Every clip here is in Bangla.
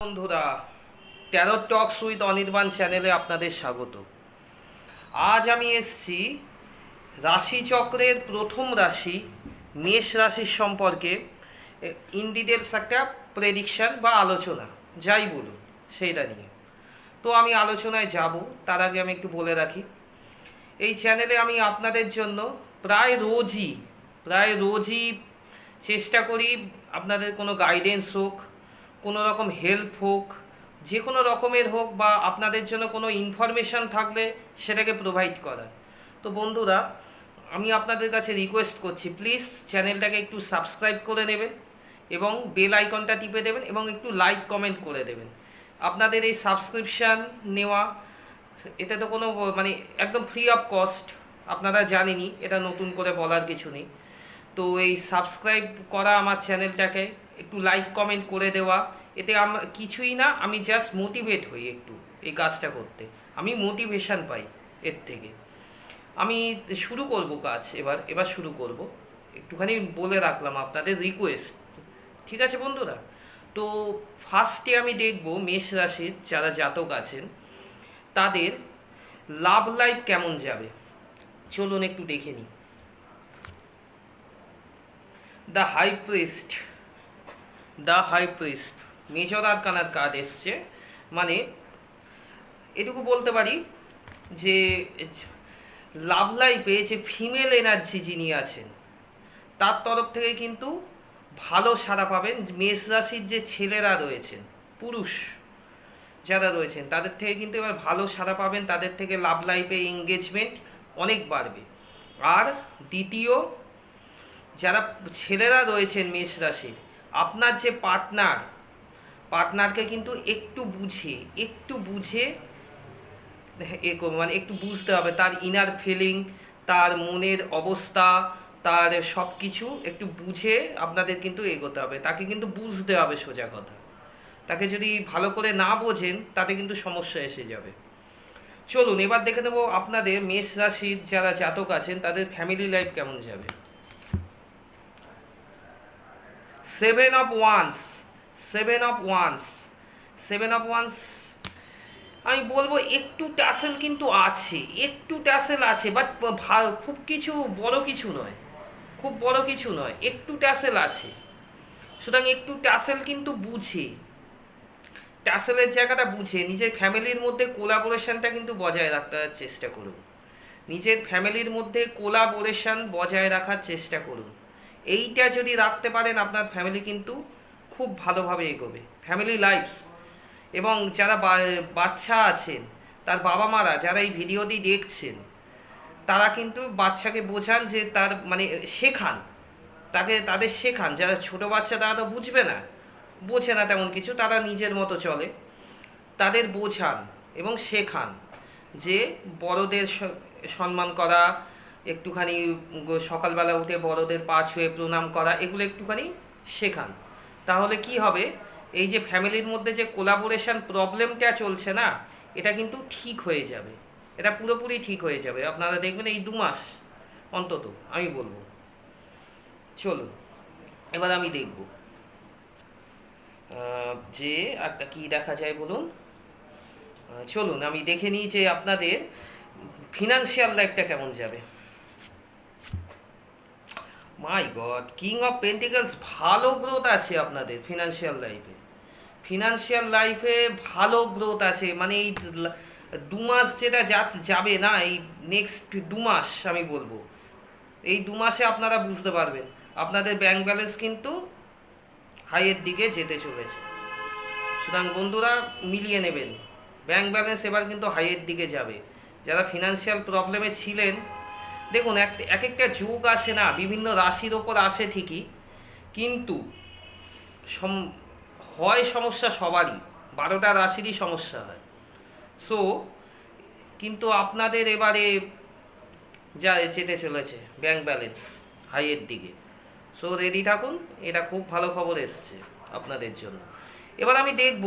বন্ধুরা, ট্যারো টক্স উইথ অনির্বাণ চ্যানেলে আপনাদের স্বাগত। আজ আমি এসেছি রাশিচক্রের প্রথম রাশি মেষ রাশির সম্পর্কে ইন ডিটেলস একটা প্রেডিকশান বা আলোচনা, যাই বলুন সেইটা নিয়ে। তো আমি আলোচনায় যাব, তার আগে আমি একটু বলে রাখি, এই চ্যানেলে আমি আপনাদের জন্য প্রায় রোজই চেষ্টা করি আপনাদের কোনো গাইডেন্স হোক, কোনো রকম হেল্প হোক, যে কোনো রকমের হোক, বা আপনাদের জন্য কোনো ইনফরমেশান থাকলে সেটাকে প্রোভাইড করার। তো বন্ধুরা, আমি আপনাদের কাছে রিকোয়েস্ট করছি, প্লিজ চ্যানেলটাকে একটু সাবস্ক্রাইব করে নেবেন এবং বেল আইকনটা টিপে দেবেন এবং একটু লাইক কমেন্ট করে দেবেন। আপনাদের এই সাবস্ক্রিপশান নেওয়া, এতে তো কোনো একদম ফ্রি অফ কস্ট, আপনারা জানেনই, এটা নতুন করে বলার কিছু নেই। তো এই সাবস্ক্রাইব করা আমার চ্যানেলটাকে, একটু লাইক কমেন্ট করে দেওয়া, এতে আমার কিছুই না, আমি জাস্ট মোটিভেট হই একটু এই কাজটা করতে, আমি মোটিভেশান পাই এর থেকে। আমি শুরু করব কাজ, এবার শুরু করব, একটুখানি বলে রাখলাম আপনাদের রিকোয়েস্ট, ঠিক আছে বন্ধুরা? তো ফার্স্টে আমি দেখব মেষ রাশির যারা জাতক আছেন তাদের লাভ লাইফ কেমন যাবে। চলুন একটু দেখে নিই। The high priest major arcana card এসছে। মানে এটুকু বলতে পারি যে লাভ লাইফে যে ফিমেল এনার্জি যিনি আছেন তার তরফ থেকে কিন্তু ভালো সাড়া পাবেন। মেষ রাশির যে ছেলেরা রয়েছেন, পুরুষ যারা রয়েছেন, তাদের থেকে কিন্তু এবার ভালো সাড়া পাবেন, তাদের থেকে লাভ লাইফে এঙ্গেজমেন্ট অনেক বাড়বে। আর দ্বিতীয়, যারা ছেলেরা রয়েছেন মেষ রাশির, আপনার যে পার্টনারকে কিন্তু একটু বুঝে একটু বুঝতে হবে তার ইনার ফিলিং, তার মনের অবস্থা, তার সব কিছু একটু বুঝে আপনাদের কিন্তু এগোতে হবে। তাকে কিন্তু বুঝতে হবে, সোজা কথা। তাকে যদি ভালো করে না বোঝেন তাতে কিন্তু সমস্যা এসে যাবে। চলুন এবার দেখে নেব আপনাদের মেষ রাশির যারা জাতক আছেন তাদের ফ্যামিলি লাইফ কেমন যাবে। সেভেন অফ ওয়ান্স আমি বলবো একটু ট্যাসেল কিন্তু আছে, বাট খুব বড় কিছু নয়, একটু ট্যাসেল আছে। সুতরাং একটু ট্যাসেল কিন্তু ট্যাসেলের জায়গাটা বুঝে নিজের ফ্যামিলির মধ্যে কোলাবোরেশনটা কিন্তু বজায় রাখতে চেষ্টা করুন। বজায় রাখার চেষ্টা করুন। এইটা যদি রাখতে পারেন, আপনার ফ্যামিলি কিন্তু খুব ভালোভাবে এগোবে, ফ্যামিলি লাইফ। এবং যারা বাচ্চা আছেন, তার বাবা মারা যারা এই ভিডিওটি দেখছেন, তারা কিন্তু বাচ্চাকে বোঝান, যে তার শেখান, তাদের শেখান। যারা ছোট বাচ্চা তারা তো বোঝে না তেমন কিছু, তারা নিজের মতো চলে, তাদের বোঝান এবং শেখান যে বড়দের সম্মান করা, একটুখানি সকালবেলা উঠে বড়দের পা ছুঁয়ে প্রণাম করা, এগুলো একটুখানি শেখান। তাহলে কি হবে, এই যে ফ্যামিলির মধ্যে যে কোলাবোরেশন প্রবলেমটা চলছে না, এটা কিন্তু ঠিক হয়ে যাবে, এটা পুরোপুরি ঠিক হয়ে যাবে। আপনারা দেখবেন এই 2 মাস অন্তত, আমি বলবো। চলুন এবার আমি দেখব যে একটা কি দেখা যায় বলুন। চলুন আমি দেখে নিই যে আপনাদের ফিনান্সিয়াল লাইফটা কেমন যাবে। মাই গড, কিং অফ পেন্টিকলস, ভালো গ্রোথ আছে আপনাদের ফিনান্সিয়াল লাইফে ভালো গ্রোথ আছে। মানে এই 2 মাস যেটা যাবে না, এই নেক্সট 2 মাস আমি বলবো, এই 2 মাসে আপনারা বুঝতে পারবেন আপনাদের ব্যাংক ব্যালেন্স কিন্তু হাইয়ের দিকে যেতে চলেছে। সুতরাং বন্ধুরা মিলিয়ে নেবেন, ব্যাংক ব্যালেন্স এবার কিন্তু হাইয়ের দিকে যাবে। যারা ফিনান্সিয়াল প্রবলেমে ছিলেন, দেখুন এক একটা যোগ আসে না, বিভিন্ন রাশির ওপর আসে ঠিকই, কিন্তু হয় সমস্যা সবারই, 12টা রাশিরই সমস্যা হয়। সো কিন্তু আপনাদের এবারে যা যেতে চলেছে ব্যাংক ব্যালেন্স হাইয়ের দিকে। সো রেডি থাকুন, এটা খুব ভালো খবর এসছে আপনাদের জন্য। এবার আমি দেখব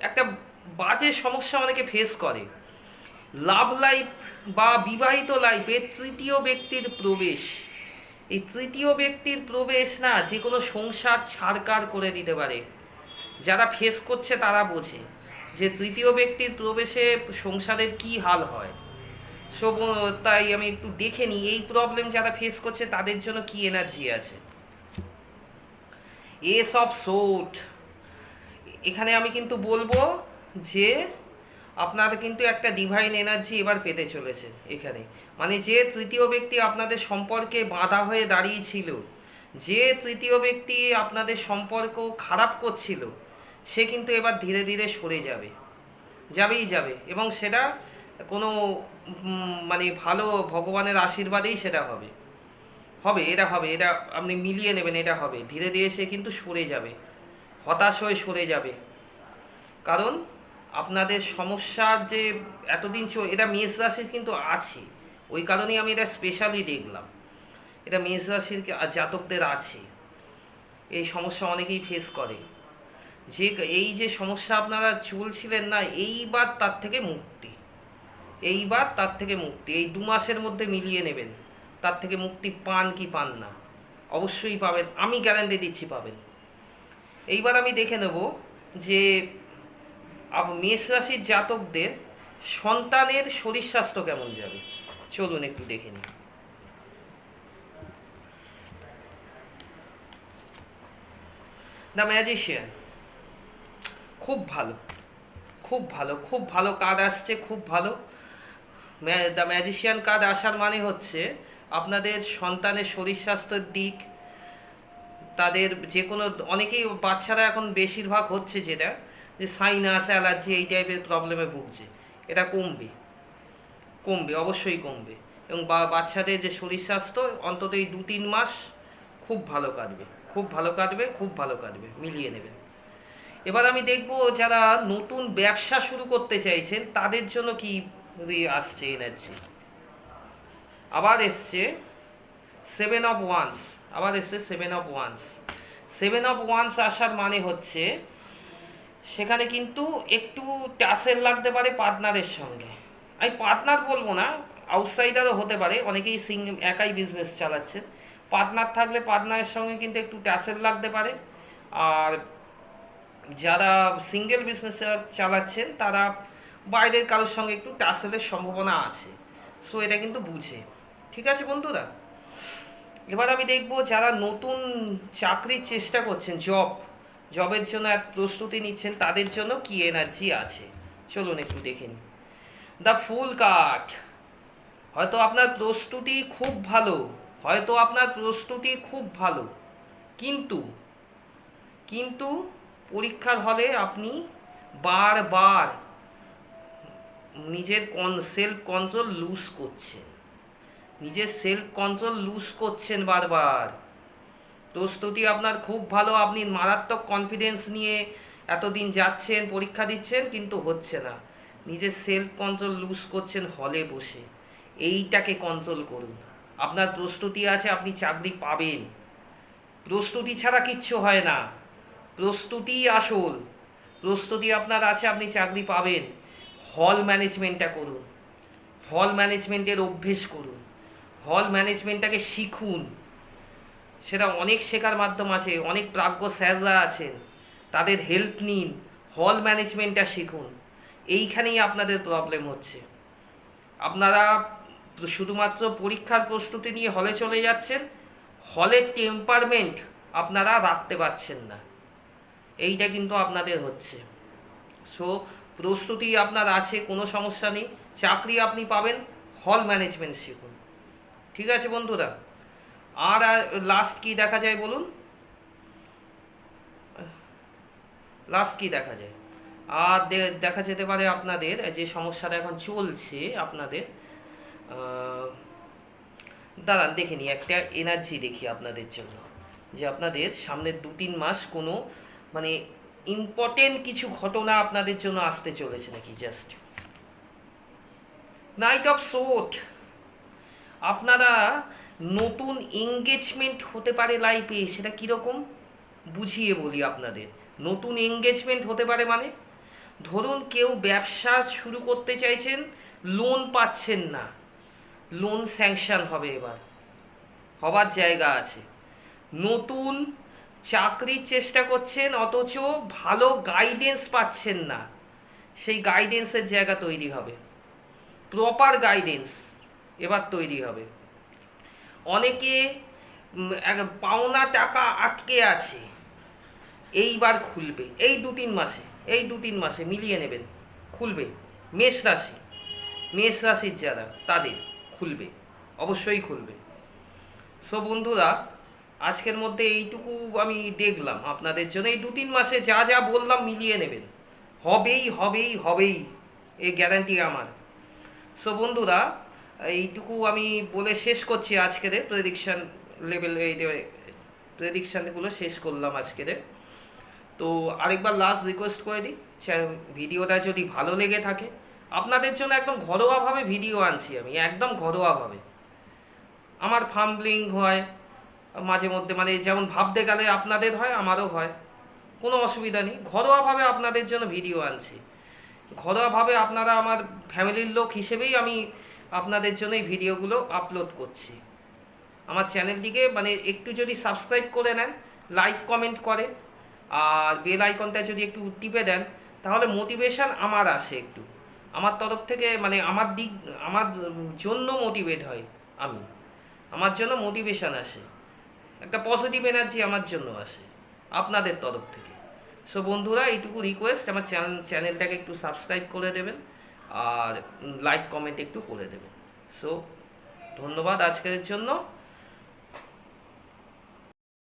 একটা বাজে সমস্যা অনেকে ফেস করে, লাভ লাইফ বা বিবাহিত লাইফে তৃতীয় ব্যক্তির প্রবেশ। এই তৃতীয় ব্যক্তির প্রবেশ না যে কোনো সংসার ছাড়কার করে দিতে পারে। যারা ফেস করছে তারা বোঝে যে তৃতীয় ব্যক্তির প্রবেশে সংসারের কি হাল হয়। সব তাই আমি একটু দেখে নিই এই প্রবলেম যারা ফেস করছে তাদের জন্য কি এনার্জি আছে। সব সোট এখানে আমি কিন্তু বলবো যে আপনার কিন্তু একটা ডিভাইন এনার্জি এবার পেতে চলেছে এখানে। মানে যে তৃতীয় ব্যক্তি আপনাদের সম্পর্কে বাধা হয়ে দাঁড়িয়েছিল, যে তৃতীয় ব্যক্তি আপনাদের সম্পর্ক খারাপ করছিল, সে কিন্তু এবার ধীরে ধীরে সরে যাবে, যাবেই যাবে। এবং সেটা কোনো মানে ভালো ভগবানের আশীর্বাদেই সেটা হবে, এটা হবে, এটা আপনি মিলিয়ে নেবেন, এটা হবে। ধীরে ধীরে সে কিন্তু সরে যাবে, হতাশ হয়ে সরে যাবে। কারণ আপনাদের সমস্যার যে এতদিন এটা মেষ রাশির কিন্তু আছে, ওই কারণেই আমি এটা স্পেশালি দেখলাম। এটা মেষ রাশির জাতকদের আছে, এই সমস্যা অনেকেই ফেস করে। যে এই যে সমস্যা আপনারা চলছিলেন না, এইবার তার থেকে মুক্তি, এইবার তার থেকে মুক্তি এই 2 মাসের মধ্যে মিলিয়ে নেবেন। তার থেকে মুক্তি পান কি পান না, অবশ্যই পাবেন, আমি গ্যারান্টি দিচ্ছি পাবেন। এইবার আমি দেখে নেব যে মেষ রাশির জাতকদের সন্তানের শরীর স্বাস্থ্য কেমন যাবে। চলুন একটু দেখে নিই। দ্য ম্যাজিশিয়ান, খুব ভালো, খুব ভালো, খুব ভালো কার্ড আসছে, খুব ভালো। দ্য ম্যাজিশিয়ান কার্ড আসার মানে হচ্ছে আপনাদের সন্তানের শরীর স্বাস্থ্যের দিক, তাদের যে কোনো, অনেকেই বাচ্চারা এখন বেশিরভাগ হচ্ছে যেটা যে সাইনাস, অ্যালার্জি এই টাইপের প্রবলেমে ভুগছে, এটা কমবে, কমবে, অবশ্যই কমবে। এবং বাচ্চাদের যে শরীর স্বাস্থ্য অন্তত এই 2-3 মাস খুব ভালো কাটবে, খুব ভালো কাটবে, খুব ভালো কাটবে, মিলিয়ে নেবেন। এবার আমি দেখব যারা নতুন ব্যবসা শুরু করতে চাইছেন তাদের জন্য কি আসছে এনার্জি। আবার এসছে 7 অফ ওয়ান্স, আবার এসছে 7 অফ ওয়ান্স। 7 অফ ওয়ান্স আসার মানে হচ্ছে সেখানে কিন্তু একটু টাসেল লাগতে পারে পার্টনারের সঙ্গে। আমি পার্টনার বলবো না, আউটসাইডারও হতে পারে, অনেকেই একাই বিজনেস চালাচ্ছে। পার্টনার থাকলে পার্টনারের সঙ্গে কিন্তু একটু টাসেল লাগতে পারে। আর যারা সিঙ্গেল বিজনেস চালাচ্ছেন তারা বাইরের কারোর সঙ্গে একটু টাসেলের সম্ভাবনা আছে। সো এটা কিন্তু বুঝে, ঠিক আছে বন্ধুরা। এবার আমি দেখব যারা নতুন চাকরির চেষ্টা করছেন, জবের জন্য প্রস্তুতি নিচ্ছেন, তাদের জন্য কি এনার্জি আছে। চলুন একটু দেখে নিই। দ্য ফুল কার্ড, হয়তো আপনার প্রস্তুতি খুব ভালো, হয়তো আপনার প্রস্তুতি খুব ভালো, কিন্তু কিন্তু পরীক্ষার হলে আপনি বারবার নিজের সেলফ কন্ট্রোল লুজ করছেন, নিজের সেলফ কন্ট্রোল লুজ করছেন বারবার। প্রস্তুতি আপনার খুব ভালো, আপনি মারাত্মক কনফিডেন্স নিয়ে এতদিন যাচ্ছেন, পরীক্ষা দিচ্ছেন, কিন্তু হচ্ছে না। নিজের সেলফ কন্ট্রোল লুজ করছেন হলে বসে, এইটাকে কন্ট্রোল করুন। আপনার প্রস্তুতি আছে, আপনি চাকরি পাবেন। প্রস্তুতি ছাড়া কিচ্ছু হয় না, প্রস্তুতি আসল। প্রস্তুতি আপনার আছে, আপনি চাকরি পাবেন। হল ম্যানেজমেন্টটা করুন, হল ম্যানেজমেন্টের অভ্যেস করুন, হল ম্যানেজমেন্টটাকে শিখুন। সেটা অনেক শেখার মাধ্যম আছে, অনেক প্রাজ্ঞ স্যাররা আছেন, তাদের হেল্প নিন, হল ম্যানেজমেন্টটা শিখুন। এইখানেই আপনাদের প্রবলেম হচ্ছে। আপনারা শুধুমাত্র পরীক্ষার প্রস্তুতি নিয়ে হলে চলে যাচ্ছেন, হলের টেম্পারমেন্ট আপনারা রাখতে পারছেন না, এইটা কিন্তু আপনাদের হচ্ছে। সো প্রস্তুতি আপনার আছে, কোনো সমস্যা নেই, চাকরি আপনি পাবেন, হল ম্যানেজমেন্ট শিখুন, ঠিক আছে বন্ধুরা। আর লাস্ট কি দেখা যায় বলুন, লাস্ট কি দেখা যায়? আর দেখা যেতে পারে আপনাদের যে সমস্যাটা এখন চলছে আপনাদের, দাঁড়ান দেখে নিই, একটা এনার্জি দেখি আপনাদের জন্য, যে আপনাদের সামনের 2-3 মাস কোনো মানে ইম্পর্টেন্ট কিছু ঘটনা আপনাদের জন্য আসতে চলেছে নাকি। জাস্ট নাইট অফ সোট, আপনারা নতুন এঙ্গেজমেন্ট হতে পারে লাইফে। সেটা কীরকম বুঝিয়ে বলি আপনাদের। নতুন এঙ্গেজমেন্ট হতে পারে মানে ধরুন কেউ ব্যবসা শুরু করতে চাইছেন, লোন পাচ্ছেন না, লোন স্যাংশন হবে, এবার হবার জায়গা আছে। নতুন চাকরির চেষ্টা করছেন অথচ ভালো গাইডেন্স পাচ্ছেন না, সেই গাইডেন্সের জায়গা তৈরি হবে, প্রপার গাইডেন্স এবার তৈরি হবে। অনেকে পাওনা টাকা আটকে আছে, এইবার খুলবে, এই দু তিন মাসে মিলিয়ে নেবেন, খুলবে। মেষ রাশির যারা তাদের খুলবে, অবশ্যই খুলবে। সো বন্ধুরা, আজকের মধ্যে এইটুকু আমি দেখলাম আপনাদের জন্য। এই দু তিন মাসে যা যা বললাম মিলিয়ে নেবেন, হবেই হবেই হবেই, এই গ্যারান্টি আমার। সো বন্ধুরা, এইটুকু আমি বলে শেষ করছি আজকের প্রেডিকশান লেভেল, এই প্রেডিকশানগুলো শেষ করলাম আজকের। তো আরেকবার লাস্ট রিকোয়েস্ট করে দিই, ভিডিওটা যদি ভালো লেগে থাকে, আপনাদের জন্য একদম ঘরোয়াভাবে ভিডিও আনছি আমি, একদম ঘরোয়াভাবে। আমার ফাম্বলিং হয় মাঝে মধ্যে, মানে যেমন ভাবতে গেলে আপনাদের হয় আমারও হয়, কোনো অসুবিধা নেই। ঘরোয়াভাবে আপনাদের জন্য ভিডিও আনছি, ঘরোয়াভাবে আপনারা আমার ফ্যামিলির লোক হিসেবেই আমি আপনাদের জন্য এই ভিডিওগুলো আপলোড করছি। আমার চ্যানেলটিকে মানে একটু যদি সাবস্ক্রাইব করে নেন, লাইক কমেন্ট করেন, আর বেল আইকনটা যদি একটু টিপে দেন, তাহলে মোটিভেশান আমার আসে একটু, আমার তরফ থেকে, মানে আমার জন্য মোটিভেট হয় আমি, আমার জন্য মোটিভেশান আসে, একটা পজিটিভ এনার্জি আমার জন্য আসে আপনাদের তরফ থেকে। সো বন্ধুরা, এইটুকু রিকোয়েস্ট, আমার চ্যানেলটাকে একটু সাবস্ক্রাইব করে দেবেন আর লাইক কমেন্ট একটু করে দেবেন। সো ধন্যবাদ আজকের জন্য।